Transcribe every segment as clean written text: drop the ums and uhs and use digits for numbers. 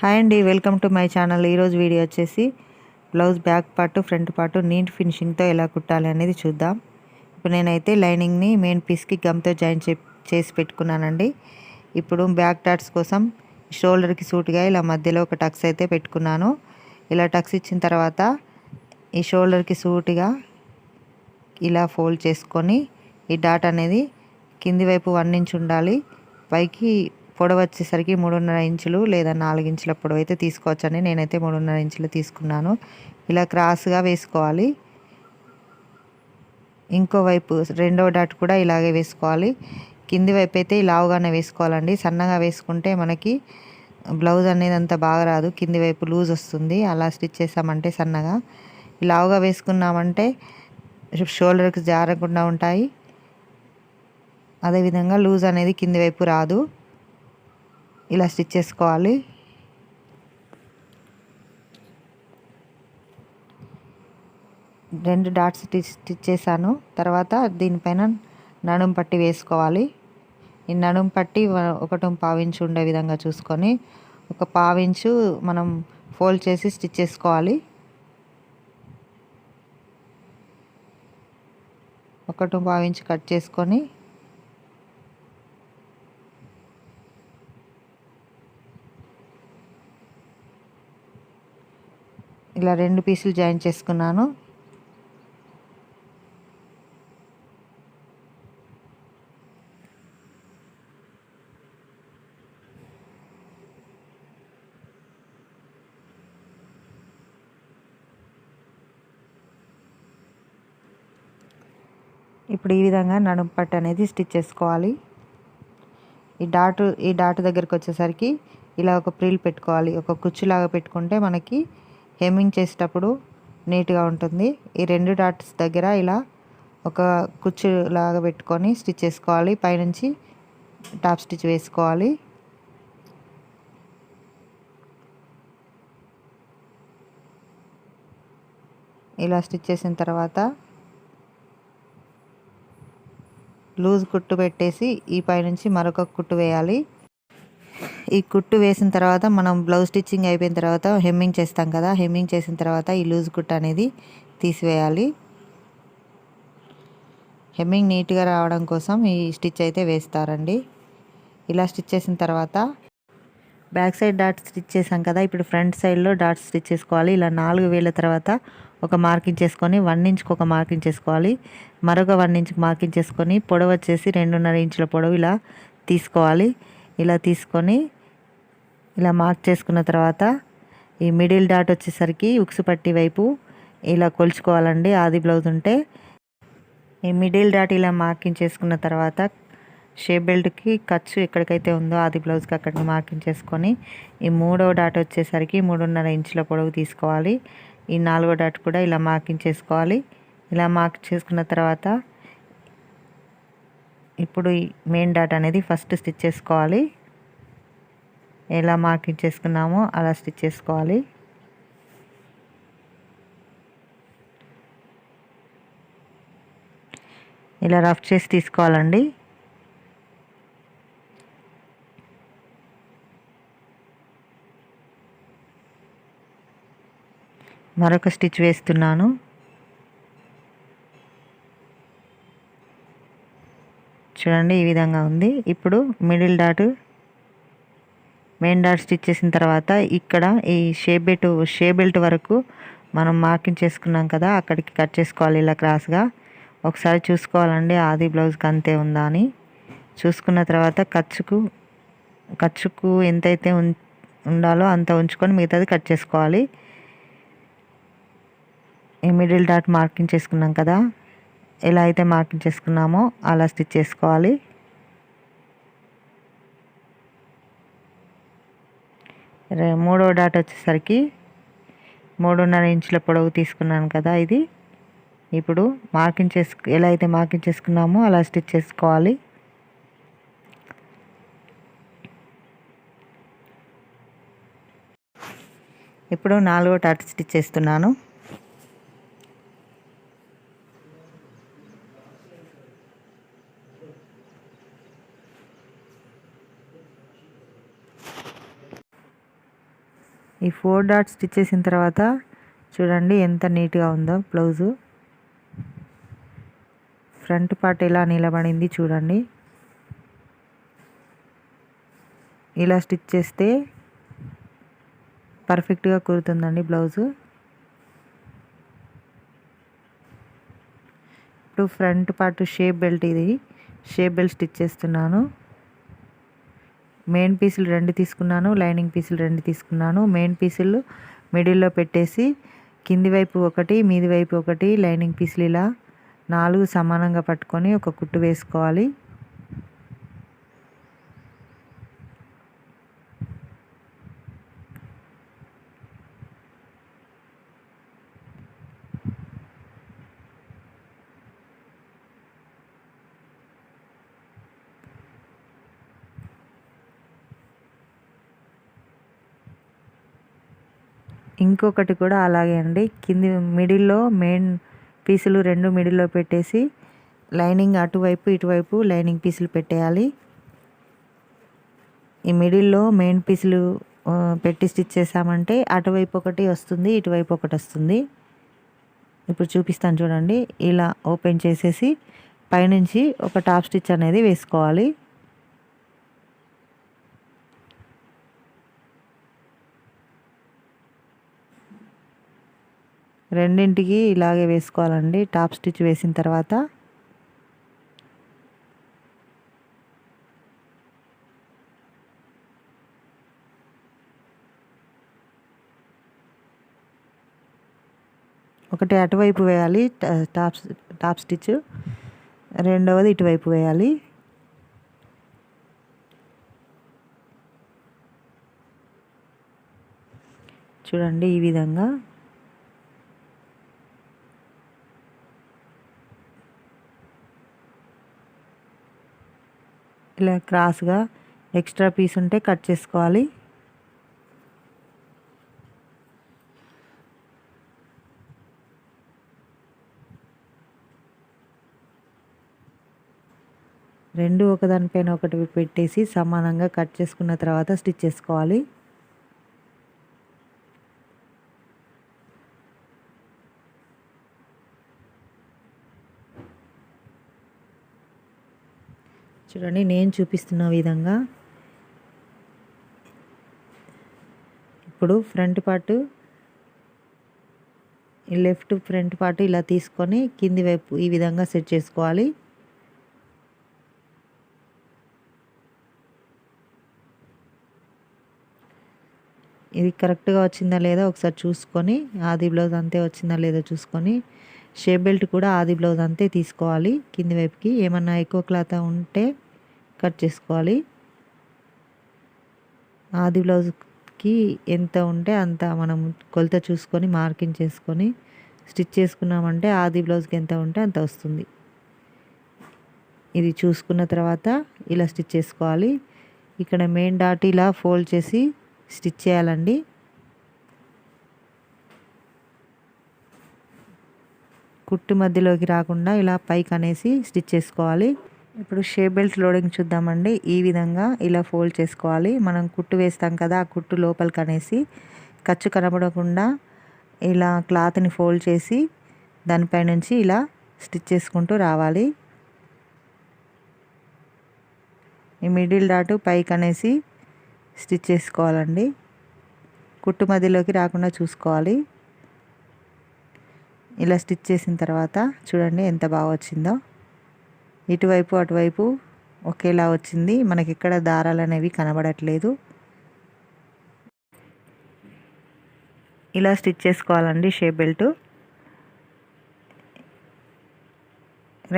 Hi అండి, welcome to my channel. ఈరోజు video వచ్చేసి blouse back part front part neat ఫినిషింగ్తో ఎలా కుట్టాలి అనేది చూద్దాం. ఇప్పుడు నేనైతే లైనింగ్ని మెయిన్ పీస్కి గమ్తో జాయిన్ చేసి పెట్టుకున్నానండి. ఇప్పుడు బ్యాక్ డాట్స్ కోసం షోల్డర్కి సూట్గా ఇలా మధ్యలో ఒక టక్స్ అయితే పెట్టుకున్నాను. ఇలా టక్స్ ఇచ్చిన తర్వాత ఈ షోల్డర్కి సూట్గా ఇలా ఫోల్డ్ చేసుకొని ఈ డాట్ అనేది కింది వైపు 1 ఇంచ్ ఉండాలి. పైకి పొడవు వచ్చేసరికి 3.5 ఇంచులు లేదా 4 ఇంచుల పొడవు అయితే తీసుకోవచ్చండి. నేనైతే 3.5 ఇంచులు తీసుకున్నాను. ఇలా క్రాస్గా వేసుకోవాలి. ఇంకోవైపు రెండవ డాట్ కూడా ఇలాగే వేసుకోవాలి. కింది వైపు అయితే లావుగానే వేసుకోవాలండి. సన్నగా వేసుకుంటే మనకి బ్లౌజ్ అనేది అంత బాగా రాదు, కింది వైపు లూజ్ వస్తుంది. అలా స్టిచ్ చేసామంటే సన్నగా, లావుగా వేసుకున్నామంటే షోల్డర్కి జారకుండా ఉంటాయి. అదేవిధంగా లూజ్ అనేది కింది వైపు రాదు. ఇలా స్టిచ్ చేసుకోవాలి. రెండు డాట్స్ స్టిచ్ చేశాను. తర్వాత దీనిపైన నడుం పట్టి వేసుకోవాలి. ఈ నడుం పట్టి 1.25 ఇంచు ఉండే విధంగా చూసుకొని 1/4 ఇంచు మనం ఫోల్డ్ చేసి స్టిచ్ చేసుకోవాలి. 1.25 ఇంచు కట్ చేసుకొని ఇలా 2 పీసులు జాయిన్ చేసుకున్నాను. ఇప్పుడు ఈ విధంగా నడుం పట్టు అనేది స్టిచ్ చేసుకోవాలి. ఈ డాట్ దగ్గరికి వచ్చేసరికి ఇలా ఒక ప్రిల్ పెట్టుకోవాలి. ఒక కుచ్చులాగా పెట్టుకుంటే మనకి హెమ్మింగ్ చేసేటప్పుడు నీట్గా ఉంటుంది. ఈ 2 డాట్స్ దగ్గర ఇలా ఒక కుచ్చులాగా పెట్టుకొని స్టిచ్ చేసుకోవాలి. పైనుంచి టాప్ స్టిచ్ వేసుకోవాలి. ఇలా స్టిచ్ చేసిన తర్వాత లూజ్ కుట్టు పెట్టేసి ఈ పైనుంచి మరొక కుట్టు వేయాలి. ఈ కుట్టు వేసిన తర్వాత మనం బ్లౌజ్ స్టిచ్చింగ్ అయిపోయిన తర్వాత హెమ్మింగ్ చేస్తాం కదా, హెమ్మింగ్ చేసిన తర్వాత ఈ లూజ్ కుట్టు అనేది తీసివేయాలి. హెమ్మింగ్ నీట్గా రావడం కోసం ఈ స్టిచ్ అయితే వేస్తారండి. ఇలా స్టిచ్ చేసిన తర్వాత బ్యాక్ సైడ్ డాట్స్ స్టిచ్ చేసాం కదా, ఇప్పుడు ఫ్రంట్ సైడ్లో డాట్స్ స్టిచ్ చేసుకోవాలి. ఇలా 4 వేల తర్వాత ఒక మార్కింగ్ చేసుకొని 1 ఇంచ్కి ఒక మార్కింగ్ చేసుకోవాలి. మరొక 1 ఇంచ్కి మార్కింగ్ చేసుకొని పొడవు వచ్చేసి 2.5 ఇంచుల పొడవు ఇలా తీసుకోవాలి. ఇలా తీసుకొని ఇలా మార్క్ చేసుకున్న తర్వాత ఈ మిడిల్ డాట్ వచ్చేసరికి ఉక్సు పట్టి వైపు ఇలా కొలుచుకోవాలండి. ఆది బ్లౌజ్ ఉంటే ఈ మిడిల్ డాట్ ఇలా మార్కింగ్ చేసుకున్న తర్వాత షేప్ బెల్ట్కి ఖర్చు ఎక్కడికైతే ఉందో ఆది బ్లౌజ్కి అక్కడిని మార్కింగ్ చేసుకొని ఈ 3వ డాట్ వచ్చేసరికి 3.5 ఇంచుల పొడవు తీసుకోవాలి. ఈ 4వ డాట్ కూడా ఇలా మార్కింగ్ చేసుకోవాలి. ఇలా మార్క్ చేసుకున్న తర్వాత ఇప్పుడు ఈ మెయిన్ డాట్ అనేది ఫస్ట్ స్టిచ్ చేసుకోవాలి. ఎలా మార్కింగ్ చేసుకున్నామో అలా స్టిచ్ చేసుకోవాలి. ఇలా రఫ్ చేసి తీసుకోవాలండి. మరొక స్టిచ్ వేస్తున్నాను. చూడండి, ఈ విధంగా ఉంది. ఇప్పుడు middle dot main dot stitch చేసిన తర్వాత ఇక్కడ ఈ షేప్ బెల్ట్ వరకు మనం మార్కింగ్ చేసుకున్నాం కదా, అక్కడికి కట్ చేసుకోవాలి. ఇలా క్రాస్గా ఒకసారి చూసుకోవాలండి ఆది బ్లౌజ్కి అంతే ఉందా అని. చూసుకున్న తర్వాత ఖర్చుకు ఎంతైతే ఉండాలో అంత ఉంచుకొని మిగతాది కట్ చేసుకోవాలి. ఈ మిడిల్ డాట్ మార్కింగ్ చేసుకున్నాం కదా, ఎలా అయితే మార్కింగ్ చేసుకున్నామో అలా స్టిచ్ చేసుకోవాలి. మూడవ డాట్ వచ్చేసరికి 3.5 ఇంచుల పొడవు తీసుకున్నాను కదా, ఇది ఇప్పుడు ఎలా అయితే మార్కింగ్ చేసుకున్నామో అలా స్టిచ్ చేసుకోవాలి. ఇప్పుడు 4వ డాట్ స్టిచ్ చేస్తున్నాను. ఈ 4 డాట్స్ స్టిచ్ చేసిన తర్వాత చూడండి ఎంత నీట్గా ఉందో బ్లౌజు. ఫ్రంట్ పార్ట్ ఎలా నిలబడింది చూడండి. ఇలా స్టిచ్ చేస్తే పర్ఫెక్ట్గా కుడుతుందండి బ్లౌజు. ఇప్పుడు ఫ్రంట్ పార్ట్ షేప్ బెల్ట్, ఇది షేప్ బెల్ట్ స్టిచ్ చేస్తున్నాను. మెయిన్ పీసులు 2 తీసుకున్నాను, లైనింగ్ పీసులు 2 తీసుకున్నాను. మెయిన్ పీసులు మిడిల్లో పెట్టేసి కింది వైపు 1, మీది వైపు 1 లైనింగ్ పీసులు ఇలా 4 సమానంగా పట్టుకొని ఒక కుట్టు వేసుకోవాలి. ఇంకొకటి కూడా అలాగే అండి. కింది మిడిల్లో మెయిన్ పీసులు 2 మిడిల్లో పెట్టేసి లైనింగ్ అటువైపు ఇటువైపు లైనింగ్ పీసులు పెట్టేయాలి. ఈ మిడిల్లో మెయిన్ పీసులు పెట్టి స్టిచ్ చేసామంటే అటువైపు 1 వస్తుంది, ఇటువైపు 1 వస్తుంది. ఇప్పుడు చూపిస్తాను చూడండి. ఇలా ఓపెన్ చేసేసి పైనుంచి ఒక టాప్ స్టిచ్ అనేది వేసుకోవాలి. రెండింటికి ఇలాగే వేసుకోవాలండి. టాప్ స్టిచ్ వేసిన తర్వాత ఒకటి అటువైపు వేయాలి టాప్ స్టిచ్, రెండవది ఇటువైపు వేయాలి. చూడండి ఈ విధంగా. ఇలా క్రాస్గా ఎక్స్ట్రా పీస్ ఉంటే కట్ చేసుకోవాలి. రెండు ఒకదానిపైన ఒకటి పెట్టేసి సమానంగా కట్ చేసుకున్న తర్వాత స్టిచ్ చేసుకోవాలి. చూడండి నేను చూపిస్తున్న విధంగా. ఇప్పుడు ఫ్రంట్ పార్ట్, ఈ లెఫ్ట్ ఫ్రంట్ పార్ట్ ఇలా తీసుకొని కింది వైపు ఈ విధంగా సెట్ చేసుకోవాలి. ఇది కరెక్ట్గా వచ్చిందా లేదా ఒకసారి చూసుకొని, ఆది బ్లౌజ్ అంతే వచ్చిందా లేదా చూసుకొని, షేప్ బెల్ట్ కూడా ఆది బ్లౌజ్ అంతే తీసుకోవాలి. కింది వైపుకి ఏమన్నా ఎక్కువ క్లాత్ ఉంటే కట్ చేసుకోవాలి. ఆది బ్లౌజ్కి ఎంత ఉంటే అంత మనం కొలత చూసుకొని మార్కింగ్ చేసుకొని స్టిచ్ చేసుకున్నామంటే ఆది బ్లౌజ్కి ఎంత ఉంటే అంత వస్తుంది. ఇది చూసుకున్న తర్వాత ఇలా స్టిచ్ చేసుకోవాలి. ఇక్కడ మెయిన్ డాట్ ఇలా ఫోల్డ్ చేసి స్టిచ్ చేయాలండి. కుట్టు మధ్యలోకి రాకుండా ఇలా పైకి అనేసి స్టిచ్ చేసుకోవాలి. ఇప్పుడు షేప్ బెల్ట్ లోడింగ్ చూద్దామండి. ఈ విధంగా ఇలా ఫోల్డ్ చేసుకోవాలి. మనం కుట్టు వేస్తాం కదా, ఆ కుట్టు లోపలికి అనేసి ఖర్చు కనబడకుండా ఇలా క్లాత్ని ఫోల్డ్ చేసి దానిపై నుంచి ఇలా స్టిచ్ చేసుకుంటూ రావాలి. ఈ మిడిల్ డాటు పైకి అనేసి స్టిచ్ చేసుకోవాలండి. కుట్టు మధ్యలోకి రాకుండా చూసుకోవాలి. ఇలా స్టిచ్ చేసిన తర్వాత చూడండి ఎంత బాగా వచ్చిందో. ఇటువైపు అటువైపు ఒకేలా వచ్చింది. మనకి ఇక్కడ దారాలు అనేవి కనబడట్లేదు. ఇలా స్టిచ్ చేసుకోవాలండి షేప్ బెల్ట్.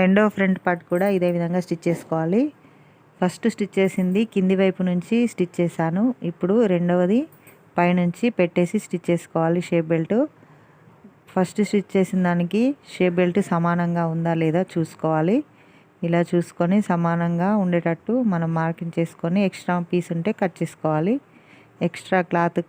రెండో ఫ్రంట్ పార్ట్ కూడా ఇదే విధంగా స్టిచ్ చేసుకోవాలి. ఫస్ట్ స్టిచ్ చేసింది కింది వైపు నుంచి స్టిచ్ చేశాను. ఇప్పుడు రెండవది పైనుంచి పెట్టేసి స్టిచ్ చేసుకోవాలి షేప్ బెల్ట్. ఫస్ట్ స్టిచ్ చేసిన దానికి షేప్ బెల్ట్ సమానంగా ఉందా లేదా చూసుకోవాలి. ఇలా చూసుకొని సమానంగా ఉండేటట్టు మనం మార్కింగ్ చేసుకొని ఎక్స్ట్రా పీస్ ఉంటే కట్ చేసుకోవాలి. ఎక్స్ట్రా క్లాత్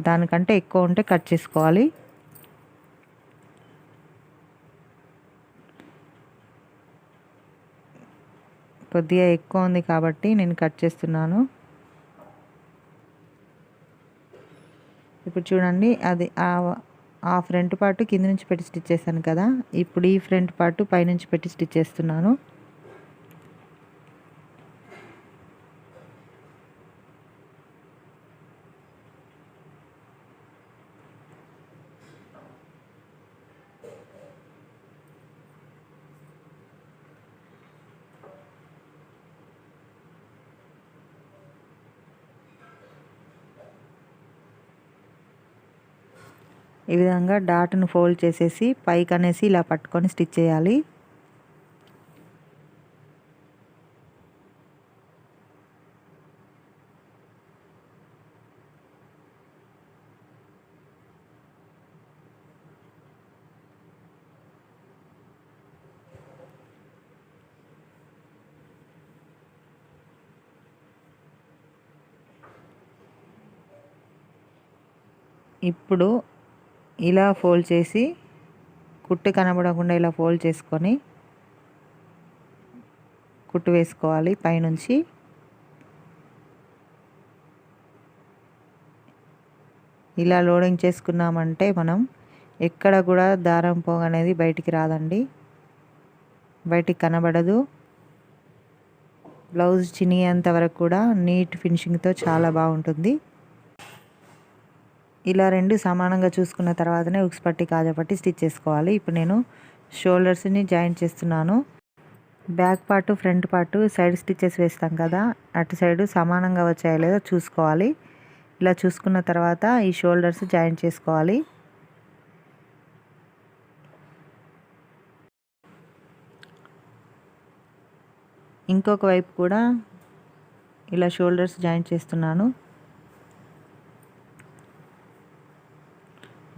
దానికంటే ఎక్కువ ఉంటే కట్ చేసుకోవాలి. కొద్దిగా ఎక్కువ ఉంది కాబట్టి నేను కట్ చేస్తున్నాను. ఇప్పుడు చూడండి అది ఆ ఫ్రంట్ పార్ట్ కింద నుంచి పెట్టి స్టిచ్ చేశాను కదా, ఇప్పుడు ఈ ఫ్రంట్ పార్ట్ పైనుంచి పెట్టి స్టిచ్ చేస్తున్నాను. ఈ విధంగా డాట్ను ఫోల్డ్ చేసేసి పైకి అనేసి ఇలా పట్టుకొని స్టిచ్ చేయాలి. ఇప్పుడు ఇలా ఫోల్డ్ చేసి కుట్టు కనబడకుండా ఇలా ఫోల్డ్ చేసుకొని కుట్టు వేసుకోవాలి పైనుంచి. ఇలా లోడింగ్ చేసుకున్నామంటే మనం ఎక్కడ కూడా దారం పోగు అనేది బయటికి రాదండి, బయటికి కనబడదు. బ్లౌజ్ చినిగేంత వరకు కూడా నీట్ ఫినిషింగ్తో చాలా బాగుంటుంది. ఇలా రెండు సమానంగా చూసుకున్న తర్వాతనే ఉక్స్ పట్టి కాజా పట్టి స్టిచ్ చేసుకోవాలి. ఇప్పుడు నేను షోల్డర్స్ని జాయింట్ చేస్తున్నాను. Back part front part side stitches వేస్తాం కదా, అటు సైడు సమానంగా వచ్చాయో లేదో చూసుకోవాలి. ఇలా చూసుకున్న తర్వాత ఈ షోల్డర్స్ జాయింట్ చేసుకోవాలి. ఇంకొక వైపు కూడా ఇలా షోల్డర్స్ జాయింట్ చేస్తున్నాను.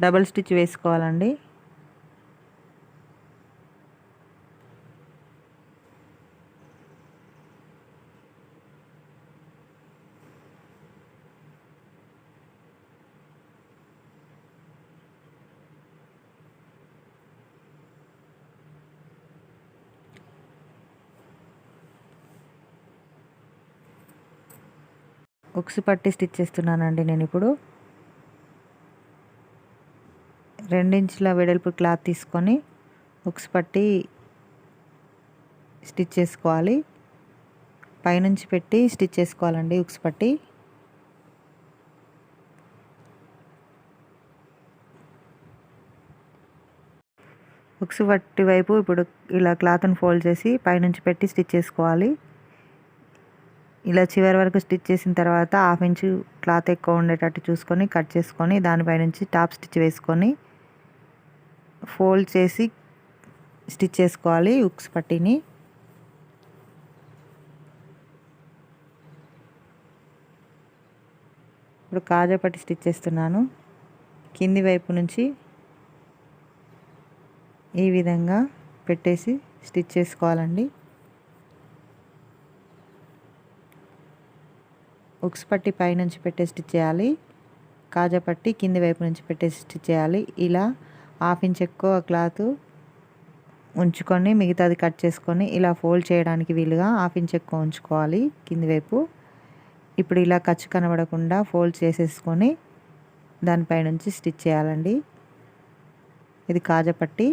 డబల్ స్టిచ్ వేసుకోవాలండి. ఉక్స్ పట్టి స్టిచ్ చేస్తున్నానండి నేను ఇప్పుడు. 2 ఇంచుల వెడల్పు క్లాత్ తీసుకొని ఉక్స్ పట్టి స్టిచ్ చేసుకోవాలి. పైనుంచి పెట్టి స్టిచ్ చేసుకోవాలండి ఉక్స్ పట్టి. ఉక్స్ పట్టి వైపు ఇప్పుడు ఇలా క్లాత్ని ఫోల్డ్ చేసి పైనుంచి పెట్టి స్టిచ్ చేసుకోవాలి. ఇలా చివరి వరకు స్టిచ్ చేసిన తర్వాత 1/2 ఇంచు క్లాత్ ఎక్కువ ఉండేటట్టు చూసుకొని కట్ చేసుకొని దానిపై నుంచి టాప్ స్టిచ్ వేసుకొని ఫోల్డ్ చేసి స్టిచ్ చేసుకోవాలి ఉక్స్ పట్టీని. ఇప్పుడు కాజా పట్టి స్టిచ్ చేస్తున్నాను. కింది వైపు నుంచి ఈ విధంగా పెట్టేసి స్టిచ్ చేసుకోవాలండి. ఉక్స్ పట్టి పైనుంచి పెట్టే స్టిచ్ చేయాలి, కాజా పట్టి కింది వైపు నుంచి పెట్టే స్టిచ్ చేయాలి. ఇలా 1/2 ఇంచ్ ఎక్కువ క్లాత్ ఉంచుకొని మిగతాది కట్ చేసుకొని ఇలా ఫోల్డ్ చేయడానికి వీలుగా 1/2 ఇంచ్ ఎక్కువ ఉంచుకోవాలి కింది వైపు. ఇప్పుడు ఇలా ఖర్చు కనబడకుండా ఫోల్డ్ చేసేసుకొని దానిపై నుంచి స్టిచ్ చేయాలండి. ఇది కాజా పట్టి.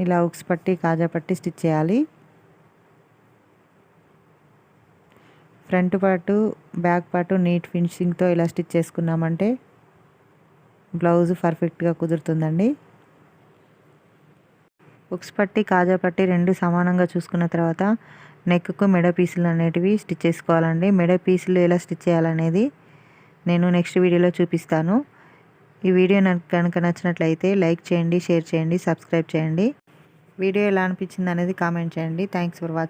ఇలా ఉక్స్ పట్టి కాజా పట్టి స్టిచ్ చేయాలి. Front part back part neat ఫినిషింగ్తో ఇలా స్టిచ్ చేసుకున్నామంటే బ్లౌజ్ పర్ఫెక్ట్గా కుదురుతుందండి. ఉక్స్ పట్టి కాజా పట్టి రెండు సమానంగా చూసుకున్న తర్వాత నెక్కు మెడ పీసులు అనేటివి స్టిచ్ చేసుకోవాలండి. మెడ పీసులు ఎలా స్టిచ్ చేయాలనేది నేను నెక్స్ట్ వీడియోలో చూపిస్తాను. ఈ వీడియో నాకు కనుక నచ్చినట్లయితే లైక్ చేయండి, షేర్ చేయండి, సబ్స్క్రైబ్ చేయండి. వీడియో ఎలా అనిపించింది అనేది కామెంట్ చేయండి. Thanks for watching.